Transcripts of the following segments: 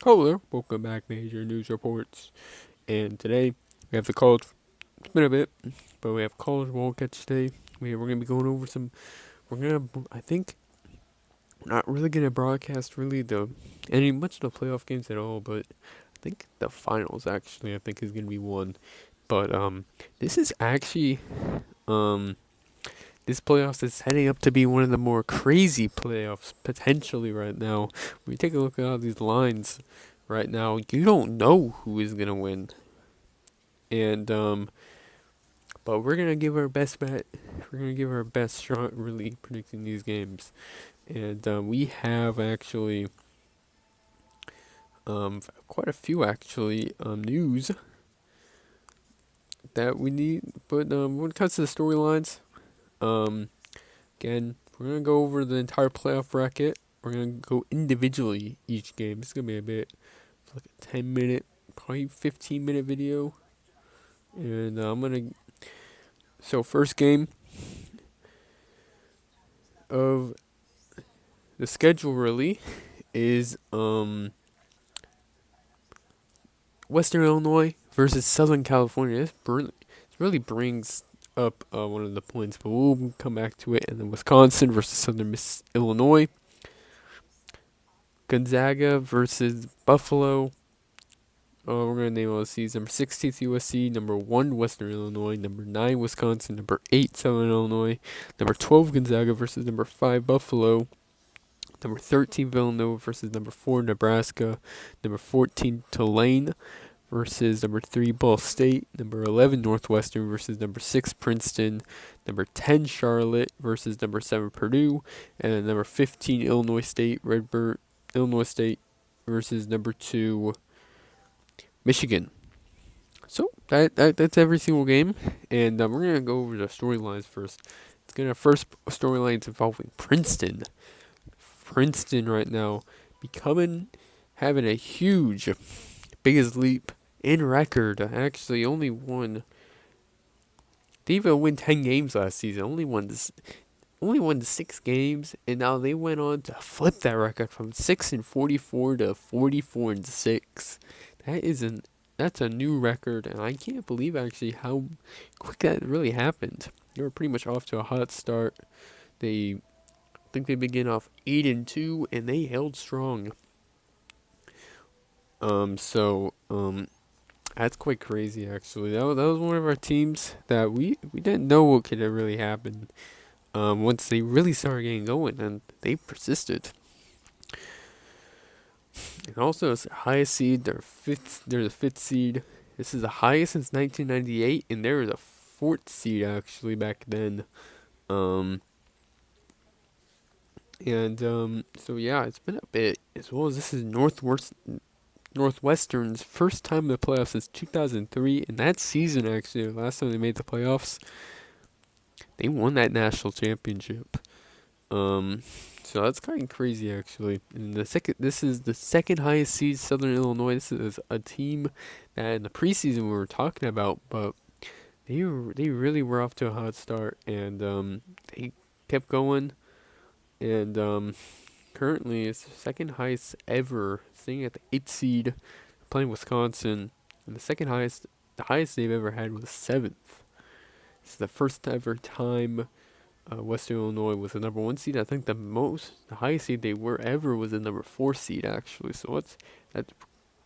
Hello there, welcome back, Major News Reports. And today we have the college. It's been a bit, but we have college Wildcats today. We're gonna be going over some. We're gonna. I think we're not really gonna broadcast really the any much of the playoff games at all, but I think the finals actually I think is gonna be one. But this is actually um this playoffs is setting up to be one of the more crazy playoffs potentially right now. When you take a look at all these lines right now, you don't know who is gonna win. And but we're gonna give our best bet. We're gonna give our best shot really predicting these games. And we have actually quite a few actually news that we need. But when it comes to the storylines, um again we're gonna go over the entire playoff bracket. We're gonna go individually each game. It's gonna be a bit like a 10 minute, probably 15-minute video. And I'm gonna so first game of the schedule really is Western Illinois versus Southern California. This really brings up one of the points, but we'll come back to it. And then Wisconsin versus Southern Miss Illinois, Gonzaga versus Buffalo. We're gonna name all the seeds. Number 16th USC, number 1 Western Illinois, number 9 Wisconsin, number 8 Southern Illinois, number 12 Gonzaga versus number 5 Buffalo, number 13 Villanova versus number 4 Nebraska, number 14 Tulane versus number 3 Ball State, number 11 Northwestern versus number 6 Princeton, number 10 Charlotte versus number 7 Purdue, and number 15 Illinois State Redbird Illinois State versus number 2 Michigan. So that's every single game, and we're gonna go over the storylines first. It's gonna first storylines involving Princeton. Princeton right now becoming having a huge biggest leap in record. Actually, only won. They even win 10 games last season. Only won 6 games, and now they went on to flip that record from 6-44 to 44-6. That isn't. That's a new record, and I can't believe actually how quick that really happened. They were pretty much off to a hot start. They I think they begin off 8-2, and they held strong. That's quite crazy, actually. That was one of our teams that we didn't know what could have really happened. Once they really started getting going, and they persisted. And also, it's the highest seed. They're fifth. They're the fifth seed. This is the highest since 1998, and they were the fourth seed actually back then. Um, so yeah, it's been a bit. As well as this is Northwestern's first time in the playoffs since 2003. And that season, actually, the last time they made the playoffs, they won that national championship. Um, so that's kind of crazy, actually. And this is the second highest seed, Southern Illinois. This is a team that in the preseason we were talking about, but they really were off to a hot start, and they kept going, and currently it's the second highest ever, sitting at the 8th seed, playing Wisconsin, and the highest they've ever had was 7th. It's the first ever time Western Illinois was the number 1 seed. I think the highest seed they were ever was the number 4 seed actually. So that's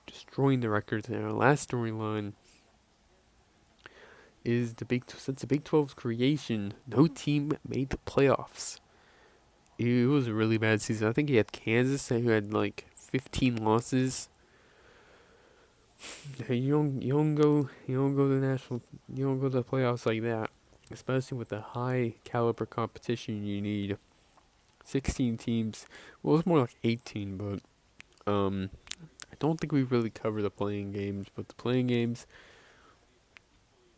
destroying the records. And our last storyline is since the Big 12's creation, no team made the playoffs. It was a really bad season. I think you had Kansas who had like 15 losses. You don't go to the playoffs like that, especially with the high caliber competition you need. 16 teams. Well, it's more like 18, but I don't think we really cover the playing games. But the playing games,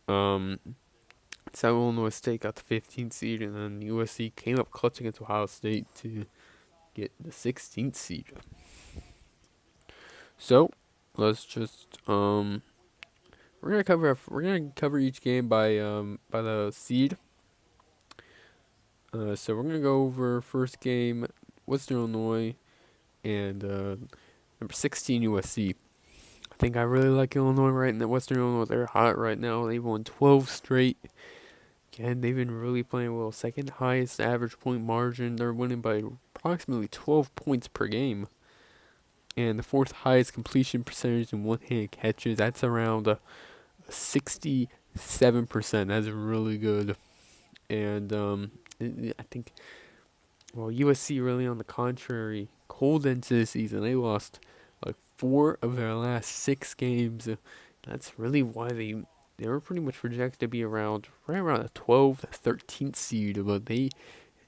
um, South Illinois State got the 15th seed, and then USC came up clutch against Ohio State to get the 16th seed. So let's just we're gonna cover each game by the seed. So we're gonna go over first game, Western Illinois and Number 16 USC. I think I really like Illinois right now. Western Illinois, they're hot right now. They've won 12 straight. Again, they've been really playing well. Second highest average point margin. They're winning by approximately 12 points per game. And the fourth highest completion percentage in one-hand catches. That's around 67%. That's really good. And I think, well, USC really on the contrary, cold into the season. They lost like 4 of their last 6 games. That's really why they were pretty much projected to be right around the 12th, 13th seed, but they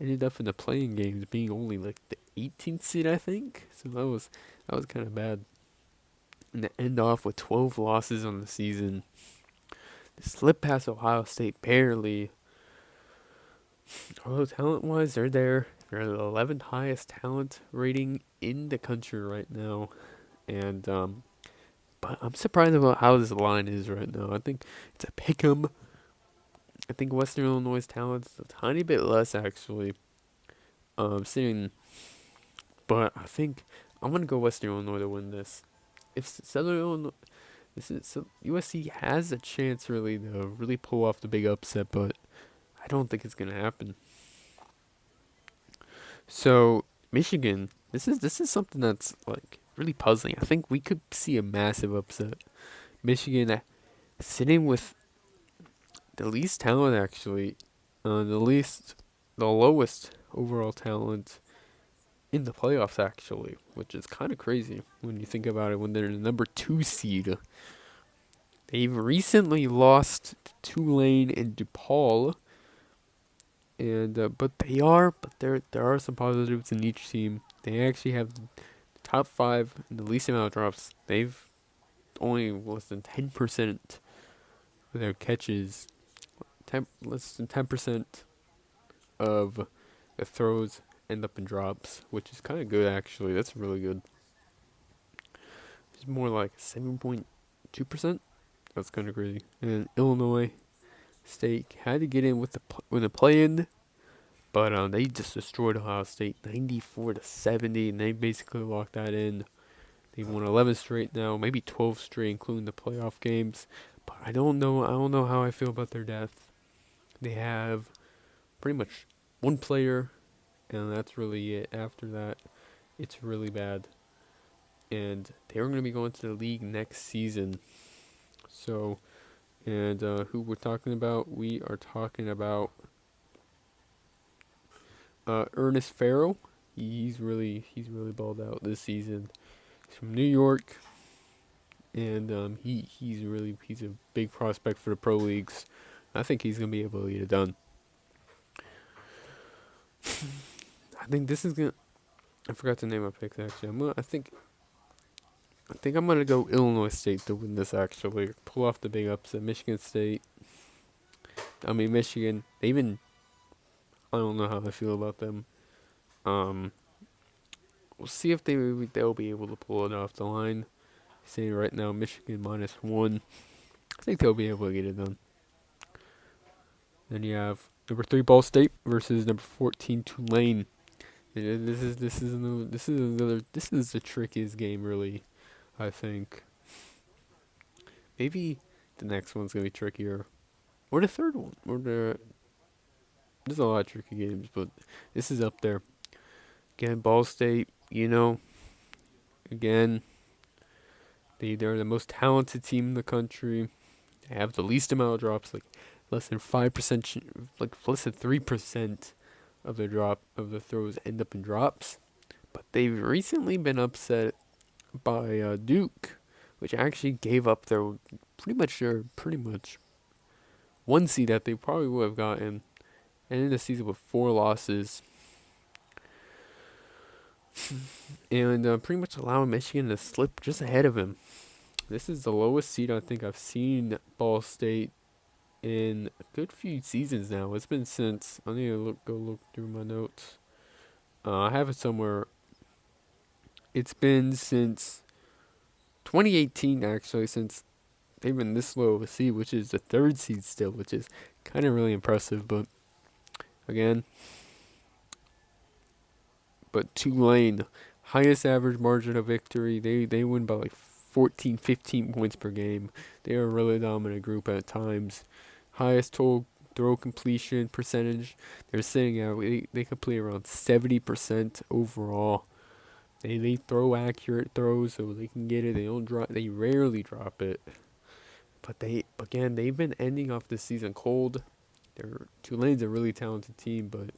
ended up in the playing games being only like the 18th seed, I think. So that was kind of bad. And to end off with 12 losses on the season, they slipped past Ohio State barely. Although talent-wise, they're there. They're the 11th highest talent rating in the country right now, and but I'm surprised about how this line is right now. I think it's a pick 'em. I think Western Illinois' talent's a tiny bit less actually. Sitting, but I think I'm gonna go Western Illinois to win this. If Southern Illinois, so USC has a chance really to really pull off the big upset, but I don't think it's gonna happen. So Michigan, this is something that's like really puzzling. I think we could see a massive upset. Michigan sitting with the least talent actually, the lowest overall talent in the playoffs actually, which is kind of crazy when you think about it. When they're the number 2 seed, they've recently lost to Tulane and DePaul, and but there are some positives in each team. They actually have the top 5 and the least amount of drops. They've only less than 10% of their catches, less than 10% of the throws end up in drops, which is kind of good actually. That's really good. It's more like 7.2%. That's kind of crazy. And Illinois State had to get in with the play-in, but they just destroyed Ohio State 94-70, and they basically locked that in. They've won 11 straight now, maybe 12 straight, including the playoff games. But I don't know. I don't know how I feel about their depth. They have pretty much one player, and that's really it. After that, it's really bad. And they're going to be going to the league next season. So, and who we're talking about? We are talking about Ernest Farrell. He's really balled out this season. He's from New York, and he's a big prospect for the pro leagues. I think he's gonna be able to get it done. I think this is gonna. I forgot to name my picks actually. I think I'm gonna go Illinois State to win this actually. Pull off the big upset. Michigan State. Michigan. I don't know how I feel about them. Um, we'll see if they'll be able to pull it off the line. Saying right now, Michigan -1. I think they'll be able to get it done. Then you have number 3 Ball State versus number 14 Tulane. This is the trickiest game really. I think maybe the next one's gonna be trickier, or the third one, there's a lot of tricky games, but this is up there. Again, Ball State, again, they're the most talented team in the country. They have the least amount of drops, like less than 5%, like less than 3% of the throws end up in drops. But they've recently been upset by Duke, which actually gave up their pretty much one seed that they probably would have gotten, and in the season with 4 losses, and pretty much allowing Michigan to slip just ahead of him. This is the lowest seed I think I've seen Ball State in a good few seasons now. It's been since I need to go look through my notes. I have it somewhere. It's been since 2018 actually, since they've been this low of a seed, which is the 3rd seed still, which is kind of really impressive. But again, Tulane, highest average margin of victory. They win by like 14, 15 points per game. They are a really dominant group at times. Highest total throw completion percentage. They're sitting at they complete around 70% overall. They throw accurate throws so they can get it. They don't drop. They rarely drop it. But they've been ending off this season cold. Tulane's a really talented team, but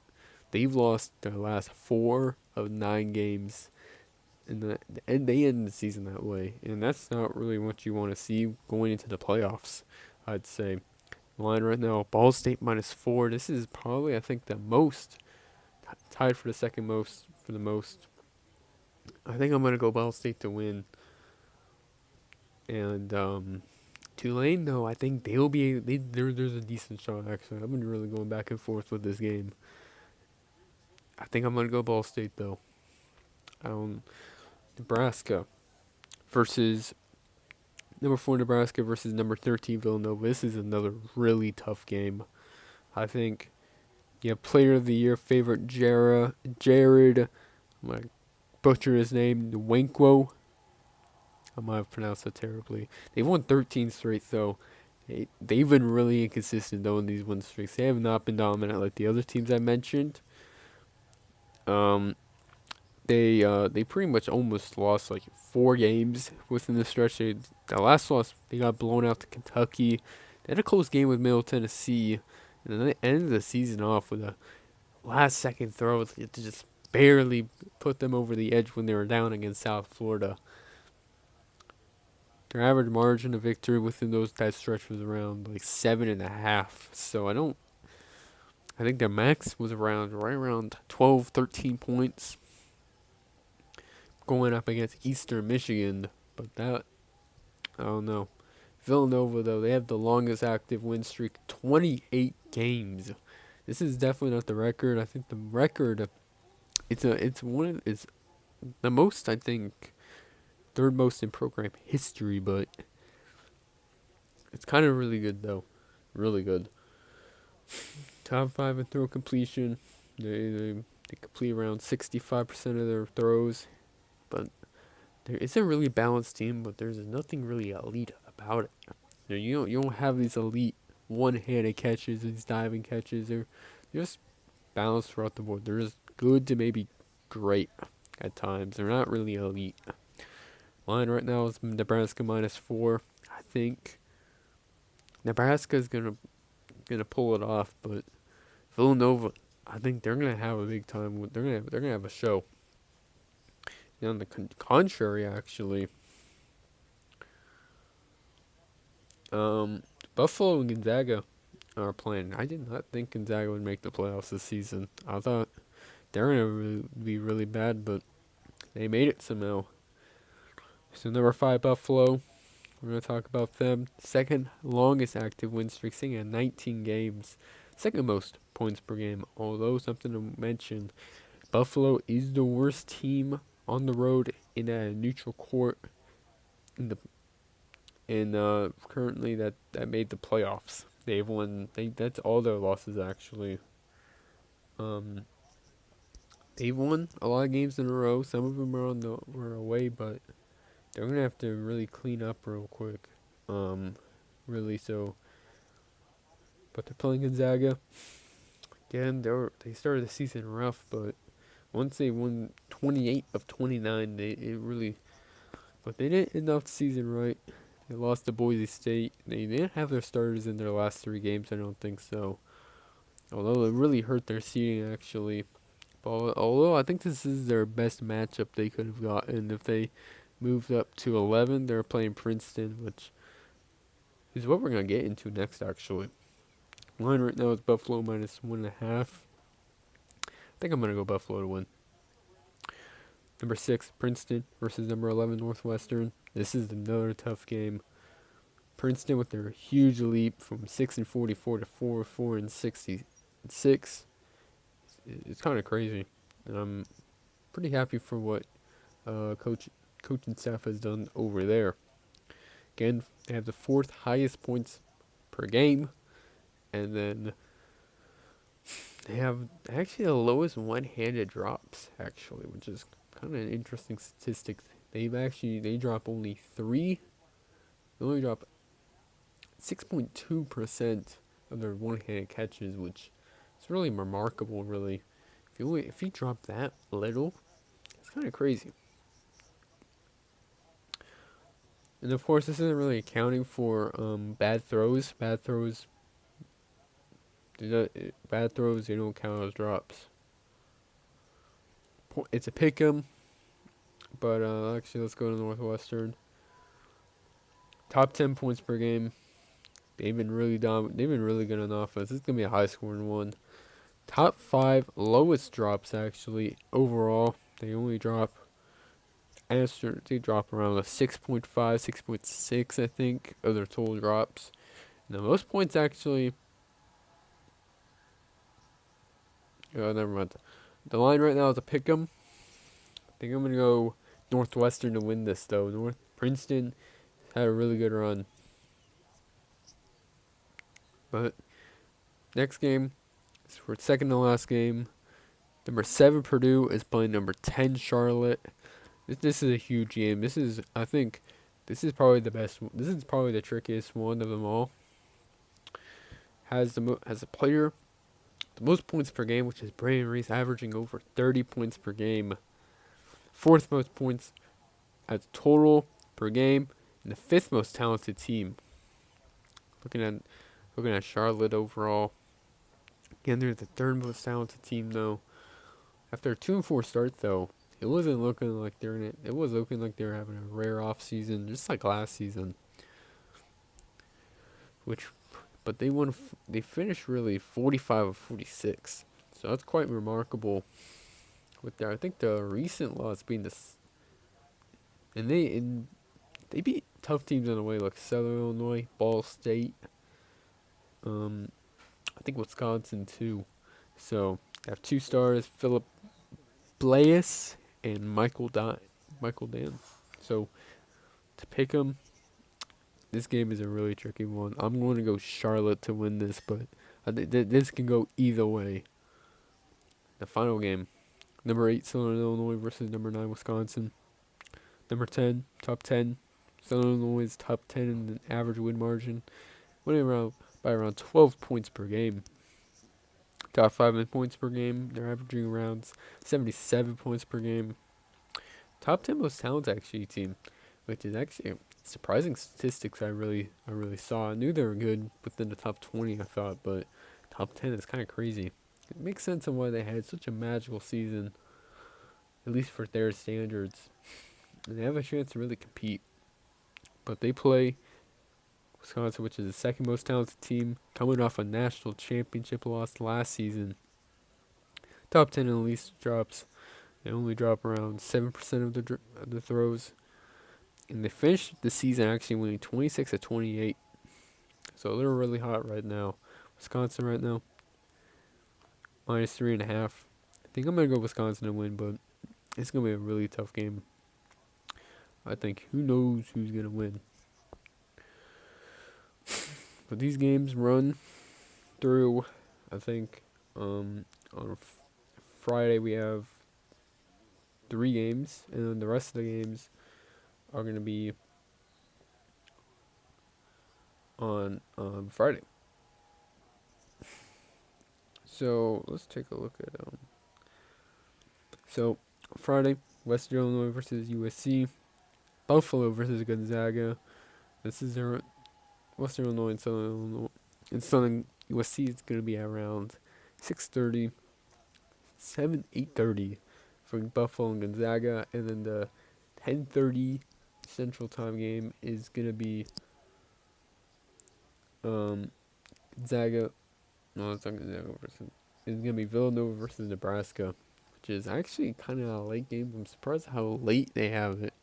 they've lost their last 4 of 9 games, and they end the season that way, and that's not really what you want to see going into the playoffs. I'd say line right now, Ball State -4. This is probably I think the most tied for the second most for the most. I think I'm gonna go Ball State to win, and Tulane though I think there's a decent shot actually. I've been really going back and forth with this game. I think I'm gonna go Ball State though. Nebraska versus number 4 Nebraska versus number 13 Villanova. This is another really tough game. I think player of the year favorite Jared. I'm gonna butcher his name. Nwankwo. I might have pronounced that terribly. They've won 13 straight though. They've been really inconsistent though in these win streaks. They have not been dominant like the other teams I mentioned. They pretty much almost lost like 4 games within the stretch. The last loss they got blown out to Kentucky. They had a close game with Middle Tennessee, and then they ended the season off with a last second throw to just barely put them over the edge when they were down against South Florida. Their average margin of victory within that stretch was around like 7.5. So I think their max was right around 12, 13 points going up against Eastern Michigan, but I don't know. Villanova though, they have the longest active win streak, 28 games. This is definitely not the record. I think the record, it's the most, I think, third most in program history, but it's kind of really good though, really good. Top 5 in throw completion. They complete around 65% of their throws. But it's a really balanced team, but there's nothing really elite about it. You don't have these elite one-handed catches, these diving catches. They're just balanced throughout the board. They're just good to maybe great at times. They're not really elite. Line right now is Nebraska -4. I think Nebraska's gonna pull it off, but Villanova, I think they're gonna have a big time. They're gonna have a show. And on the contrary, actually, Buffalo and Gonzaga are playing. I did not think Gonzaga would make the playoffs this season. I thought they're going to be really bad, but they made it somehow. So number 5, Buffalo. We're going to talk about them. Second longest active win streak, sitting at 19 games. Second most points per game. Although something to mention, Buffalo is the worst team on the road in a neutral court currently that made the playoffs. They've won. That's all their losses actually. They've won a lot of games in a row. Some of them were away, but they're gonna have to really clean up real quick. Really so. But they're playing Gonzaga. Again, they started the season rough, but once they won 28 of 29, but they didn't end off the season right. They lost to Boise State. They didn't have their starters in their last 3 games, I don't think so. Although it really hurt their seeding, actually. But although I think this is their best matchup they could have gotten. If they moved up to 11, they're playing Princeton, which is what we're going to get into next, actually. Line right now is Buffalo -1.5. I think I'm going to go Buffalo to win. Number 6, Princeton versus number 11, Northwestern. This is another tough game. Princeton with their huge leap from 6-44 to 4-4-66. It's kind of crazy, and I'm pretty happy for what coaching staff has done over there. Again, they have the 4th highest points per game, and then they have actually the lowest one-handed drops, actually, which is kind of an interesting statistic. They drop only three. They only drop 6.2% of their one-handed catches, which is really remarkable. Really, if you drop that little, it's kind of crazy. And of course, this isn't really accounting for bad throws. Bad throws, they don't count as drops. It's a pick 'em, but actually, let's go to Northwestern. Top 10 points per game. They've been really They've been really good on offense. This is gonna be a high scoring one. Top 5 lowest drops actually overall. They only drop. They drop around a 6.5, 6.6, I think, of their total drops. And the most points actually. Oh, never mind. The line right now is a pick 'em. I think I'm gonna go Northwestern to win this though. Princeton had a really good run, but next game is for second to last game. Number 7 Purdue is playing number 10 Charlotte. This is a huge game. I think this is probably the best. This is probably the trickiest one of them all. Has a player the most points per game, which is Brandon Reese, averaging over 30 points per game. Fourth most points as total per game, and the fifth most talented team. Looking at Charlotte overall. Again, they're the third most talented team though. After a 2-4 start though, it wasn't looking like they're in it. It was looking like they were having a rare off season, just like last season. But they won. They finished really 45 of 46, so that's quite remarkable. With their, I think the recent loss being this, and they beat tough teams on the way like Southern Illinois, Ball State, I think Wisconsin too. So they have 2 stars, Philip Blaise and Michael Dan. So to pick them, this game is a really tricky one. I'm going to go Charlotte to win this, but this can go either way. The final game, number 8 Southern Illinois versus number 9 Wisconsin. Number 10, top 10. Southern Illinois is top 10 in the average win margin, winning by around 12 points per game. Top 5 in points per game, they're averaging around 77 points per game. Top 10 most talented actually team, which is actually surprising statistics I really saw. I knew they were good within the top 20, I thought, but top 10 is kind of crazy. It makes sense on why they had such a magical season, at least for their standards. And they have a chance to really compete. But they play Wisconsin, which is the second most talented team, coming off a national championship loss last season. Top 10 in the least drops. They only drop around 7% of the throws. And they finished the season actually winning 26 to 28. So they're really hot right now. Wisconsin right now, -3.5. I think I'm going to go Wisconsin to win, but it's going to be a really tough game. I think who knows who's going to win. But these games run through, I think, on Friday we have 3 games, and then the rest of the games are going to be on Friday. So let's take a look at So Friday, Western Illinois versus USC, Buffalo versus Gonzaga. This is their Western Illinois and Southern Illinois. And Southern USC is going to be around 6:30, 8:30 for Buffalo and Gonzaga, and then the 10:30 Central Time game is going to be Gonzaga. No, it's not Gonzaga versus. It's going to be Villanova versus Nebraska, which is actually kind of a late game. I'm surprised how late they have it.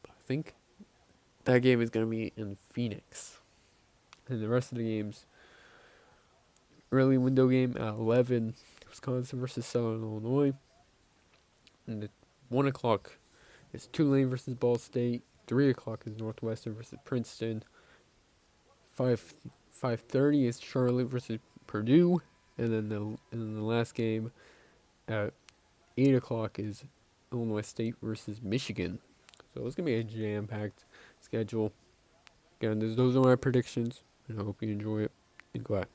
But I think that game is going to be in Phoenix. And the rest of the games, early window game at 11, Wisconsin versus Southern Illinois. And at 1 o'clock is Tulane versus Ball State. 3 o'clock is Northwestern versus Princeton. 5:30 is Charlotte versus Purdue. And then the last game at 8 o'clock is Illinois State versus Michigan. So it's going to be a jam-packed schedule. Again, those are my predictions, and I hope you enjoy it. And goodbye.